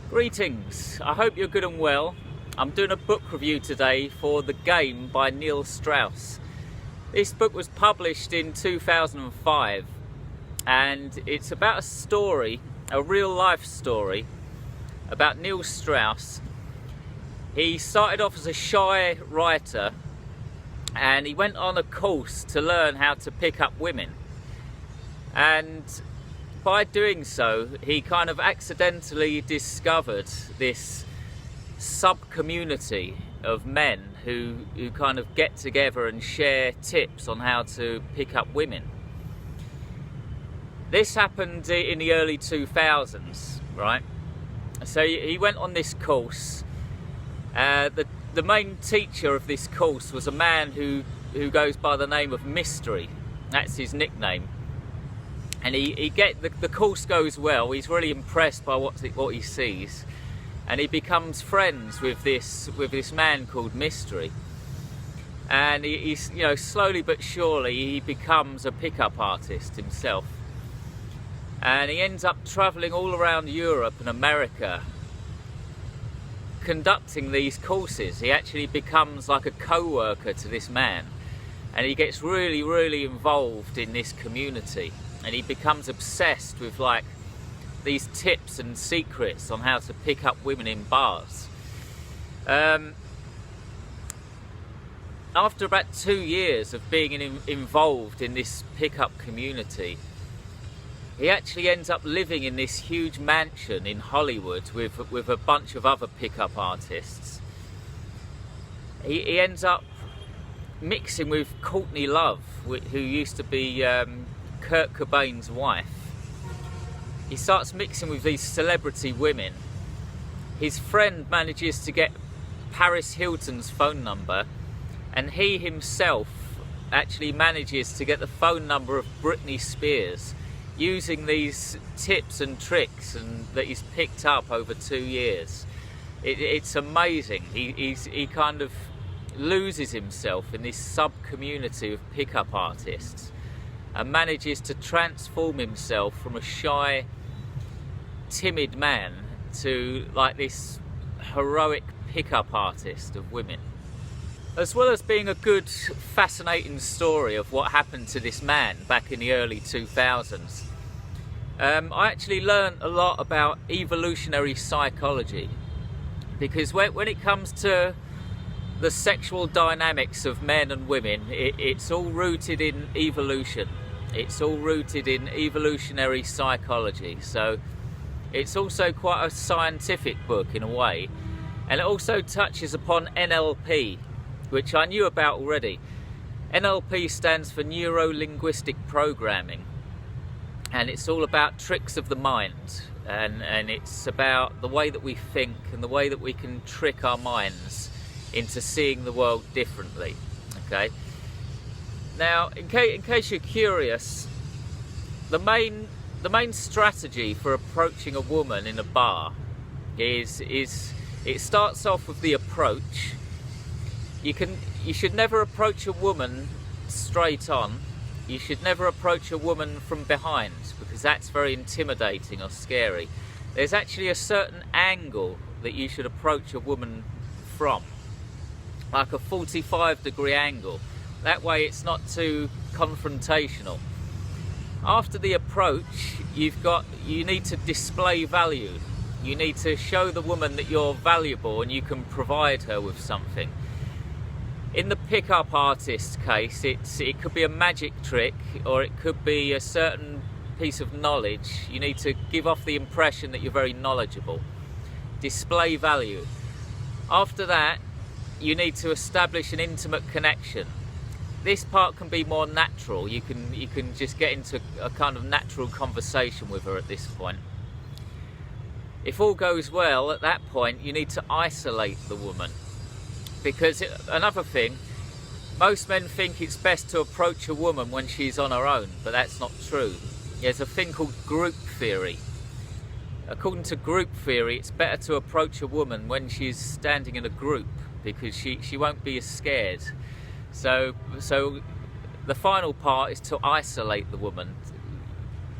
Greetings, I hope you're good and well. I'm doing a book review today for The Game by Neil Strauss. This book was published in 2005 and it's about a story, a real life story about Neil Strauss. He started off as a shy writer and he went on a course to learn how to pick up women, and by doing so he kind of accidentally discovered this sub-community of men who kind of get together and share tips on how to pick up women. This happened in the early 2000s, right? So he went on this course. The main teacher of this course was a man who goes by the name of Mystery. That's his nickname. And the course goes well. He's really impressed by what he sees, and he becomes friends with this man called Mystery. And he's slowly but surely he becomes a pickup artist himself. And he ends up travelling all around Europe and America, conducting these courses. He actually becomes like a co-worker to this man, and he gets really, really involved in this community. And he becomes obsessed with like these tips and secrets on how to pick up women in bars. After about 2 years of being involved in this pickup community, he actually ends up living in this huge mansion in Hollywood with a bunch of other pickup artists. He ends up mixing with Courtney Love, who used to be Kurt Cobain's wife. He starts mixing with these celebrity women. His friend manages to get Paris Hilton's phone number, and he himself actually manages to get the phone number of Britney Spears using these tips and tricks that he's picked up over 2 years. It's amazing. He kind of loses himself in this sub-community of pickup artists, and manages to transform himself from a shy, timid man to like this heroic pickup artist of women. As well as being a good, fascinating story of what happened to this man back in the early 2000s, I actually learned a lot about evolutionary psychology, because when it comes to the sexual dynamics of men and women, it's all rooted in evolution. It's all rooted in evolutionary psychology. So it's also quite a scientific book in a way. And it also touches upon NLP, which I knew about already. NLP stands for Neuro-Linguistic Programming. And it's all about tricks of the mind. And it's about the way that we think and the way that we can trick our minds into seeing the world differently. Okay? Now, in case you're curious, the main strategy for approaching a woman in a bar is it starts off with the approach. You should never approach a woman straight on. You should never approach a woman from behind, because that's very intimidating or scary. There's actually a certain angle that you should approach a woman from, like a 45-degree angle. That way it's not too confrontational. After the approach, you need to display value. You need to show the woman that you're valuable and you can provide her with something. In the pickup artist case, it could be a magic trick, or it could be a certain piece of knowledge. You need to give off the impression that you're very knowledgeable. Display value. After that, you need to establish an intimate connection. This part can be more natural. You can just get into a kind of natural conversation with her at this point. If all goes well, at that point you need to isolate the woman. Because another thing, most men think it's best to approach a woman when she's on her own, but that's not true. There's a thing called group theory. According to group theory, it's better to approach a woman when she's standing in a group, because she won't be as scared. So the final part is to isolate the woman.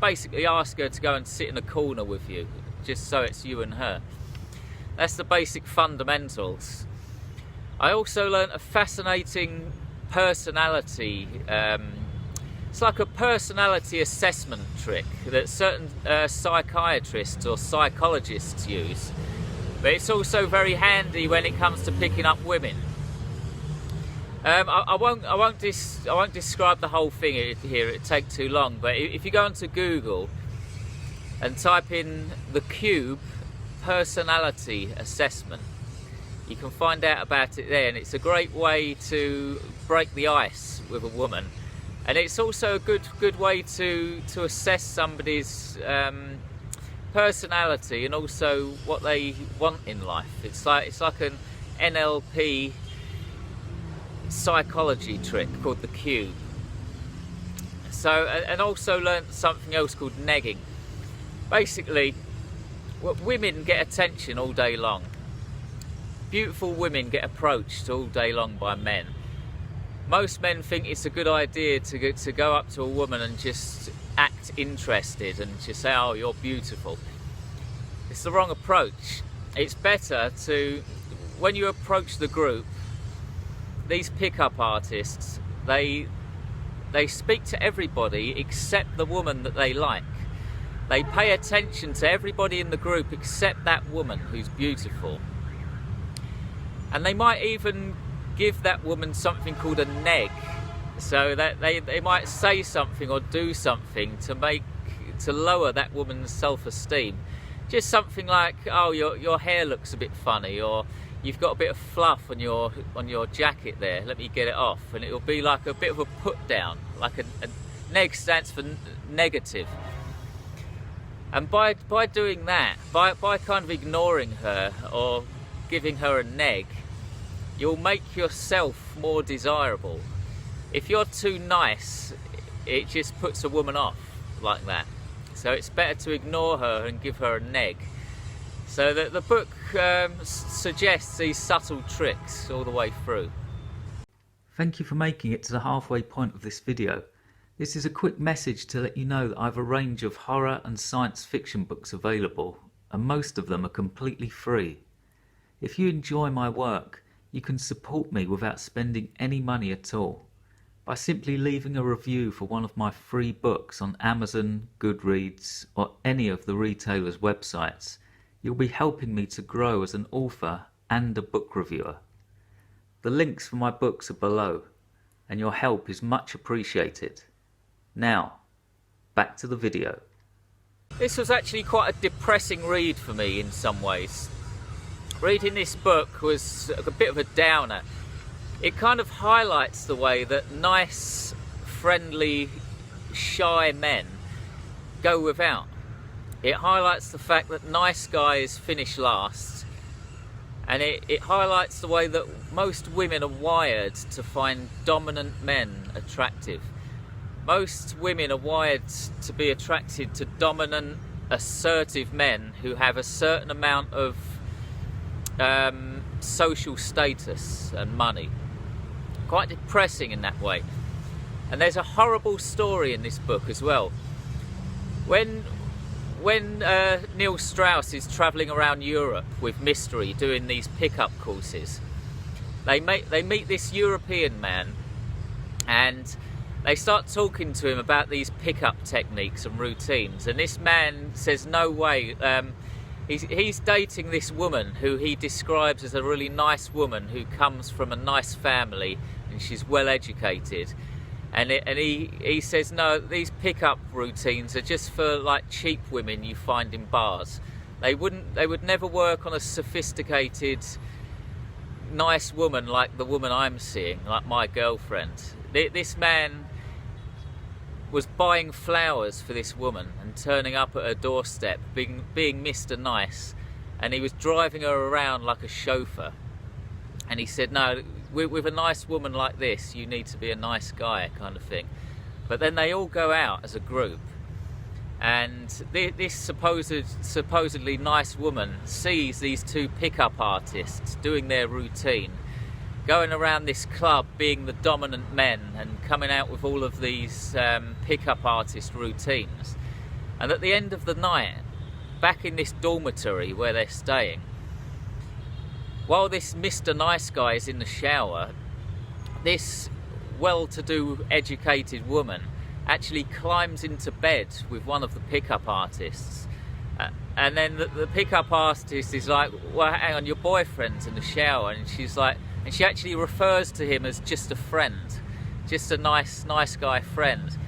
Basically ask her to go and sit in a corner with you, just so it's you and her. That's the basic fundamentals. I also learnt a fascinating personality, it's like a personality assessment trick that certain psychiatrists or psychologists use, but it's also very handy when it comes to picking up women. I won't describe the whole thing here, it'd take too long, but if you go onto Google and type in the Cube personality assessment, you can find out about it there, and it's a great way to break the ice with a woman, and it's also a good way to assess somebody's personality and also what they want in life. It's like an NLP psychology trick called the Cube. So, and also learnt something else called negging. Basically, women get attention all day long. Beautiful women get approached all day long by men. Most men think it's a good idea to go up to a woman and just act interested and just say, oh, you're beautiful. It's the wrong approach. It's better to, when you approach the group, these pickup artists, they speak to everybody except the woman that they like. They pay attention to everybody in the group except that woman who's beautiful. And they might even give that woman something called a neg, so that they might say something or do something to lower that woman's self-esteem. Just something like, oh, your hair looks a bit funny, or you've got a bit of fluff on your jacket there, let me get it off. And it'll be like a bit of a put down, like a neg stands for negative. And by doing that, by kind of ignoring her or giving her a neg, you'll make yourself more desirable. If you're too nice, it just puts a woman off like that. So it's better to ignore her and give her a neg. So that the book suggests these subtle tricks all the way through. Thank you for making it to the halfway point of this video. This is a quick message to let you know that I have a range of horror and science fiction books available, and most of them are completely free. If you enjoy my work, you can support me without spending any money at all by simply leaving a review for one of my free books on Amazon, Goodreads, or any of the retailers' websites. You'll be helping me to grow as an author and a book reviewer. The links for my books are below, and your help is much appreciated. Now, back to the video. This was actually quite a depressing read for me in some ways. Reading this book was a bit of a downer. It kind of highlights the way that nice, friendly, shy men go without. It highlights the fact that nice guys finish last, and it highlights the way that most women are wired to find dominant men attractive. Most women are wired to be attracted to dominant, assertive men who have a certain amount of social status and money. Quite depressing in that way. And there's a horrible story in this book as well. When Neil Strauss is travelling around Europe with Mystery doing these pickup courses, they meet this European man, and they start talking to him about these pickup techniques and routines, and this man says no way. He's dating this woman who he describes as a really nice woman who comes from a nice family and she's well educated, and he says no, these pickup routines are just for like cheap women you find in bars. They would never work on a sophisticated nice woman like the woman I'm seeing, like my girlfriend. This man was buying flowers for this woman and turning up at her doorstep, being Mr. Nice, and he was driving her around like a chauffeur. And he said, no, with a nice woman like this, you need to be a nice guy, kind of thing. But then they all go out as a group, and this supposedly nice woman sees these two pickup artists doing their routine, going around this club being the dominant men and coming out with all of these pickup artist routines. And at the end of the night, back in this dormitory where they're staying, while this Mr. Nice Guy is in the shower, this well-to-do educated woman actually climbs into bed with one of the pickup artists, and then the pickup artist is like, well, hang on, your boyfriend's in the shower, and she's like, and she actually refers to him as just a friend, just a nice guy friend.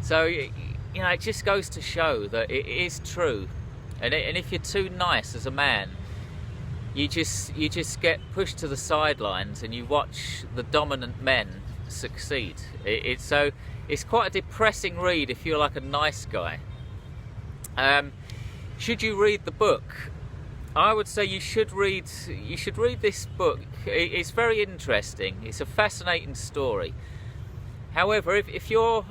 So, you know, it just goes to show that it is true, and if you're too nice as a man, you just get pushed to the sidelines and you watch the dominant men succeed. It's quite a depressing read if you're like a nice guy. Should you read the book? I would say you should read this book. It's very interesting. It's a fascinating story. However, if you're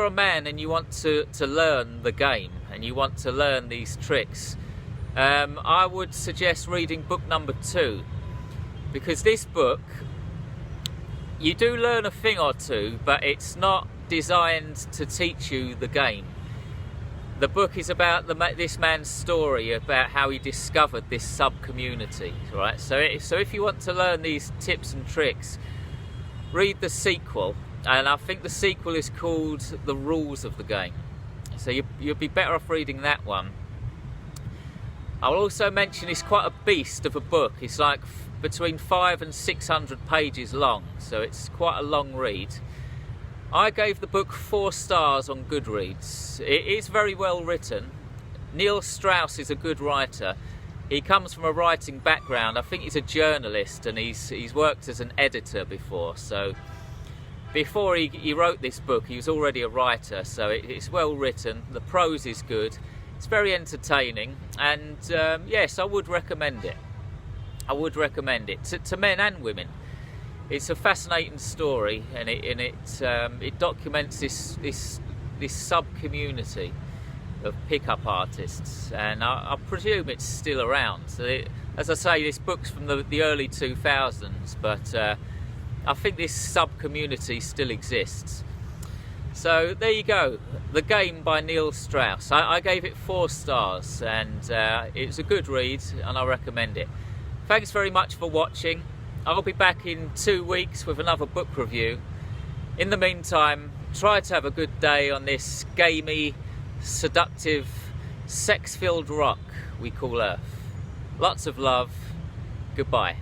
a man and you want to learn the game and you want to learn these tricks, I would suggest reading book number 2, because this book, you do learn a thing or two, but it's not designed to teach you the game. The book is about this man's story, about how he discovered this sub-community, right? So if you want to learn these tips and tricks, read the sequel, and I think the sequel is called The Rules of the Game. So you'll be better off reading that one. I'll also mention it's quite a beast of a book. It's like between 500 and 600 pages long, so it's quite a long read. I gave the book 4 stars on Goodreads. It is very well written. Neil Strauss is a good writer. He comes from a writing background. I think he's a journalist, and he's worked as an editor before. So before he wrote this book, he was already a writer. So it's well written. The prose is good. It's very entertaining, and yes, I would recommend it. I would recommend it to men and women. It's a fascinating story, and it documents this sub-community of pickup artists, and I presume it's still around. So as I say, this book's from the early 2000s, but I think this sub-community still exists. So there you go, The Game by Neil Strauss. I gave it 4 stars, and it's a good read, and I recommend it. Thanks very much for watching. I'll be back in 2 weeks with another book review. In the meantime, try to have a good day on this gamey, seductive, sex-filled rock we call Earth. Lots of love. Goodbye.